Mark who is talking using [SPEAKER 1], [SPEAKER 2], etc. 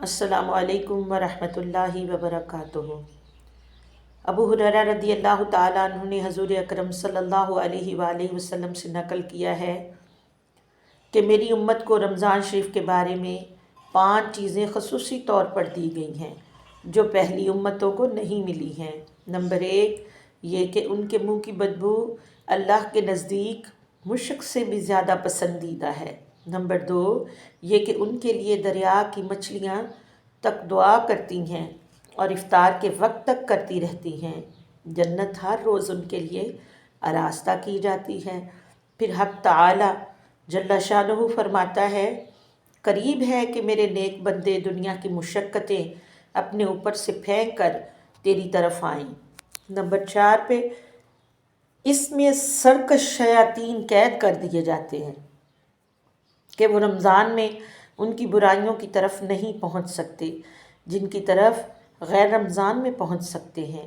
[SPEAKER 1] السلام علیکم ورحمۃ اللہ وبرکاتہ۔ ابو ہریرہ رضی اللہ تعالیٰ عنہ نے حضور اکرم صلی اللہ علیہ وآلہ وسلم سے نقل کیا ہے کہ میری امت کو رمضان شریف کے بارے میں 5 چیزیں خصوصی طور پر دی گئی ہیں جو پہلی امتوں کو نہیں ملی ہیں۔ نمبر 1 یہ کہ ان کے منہ کی بدبو اللہ کے نزدیک مشک سے بھی زیادہ پسندیدہ ہے۔ نمبر 2 یہ کہ ان کے لیے دریا کی مچھلیاں تک دعا کرتی ہیں اور افطار کے وقت تک کرتی رہتی ہیں۔ جنت ہر روز ان کے لیے آراستہ کی جاتی ہے۔ پھر حق تعالی جل شانہ فرماتا ہے، قریب ہے کہ میرے نیک بندے دنیا کی مشقتیں اپنے اوپر سے پھینک کر تیری طرف آئیں۔ نمبر 4 پہ اس میں سرکش شیاطین قید کر دیے جاتے ہیں کہ وہ رمضان میں ان کی برائیوں کی طرف نہیں پہنچ سکتے جن کی طرف غیر رمضان میں پہنچ سکتے ہیں۔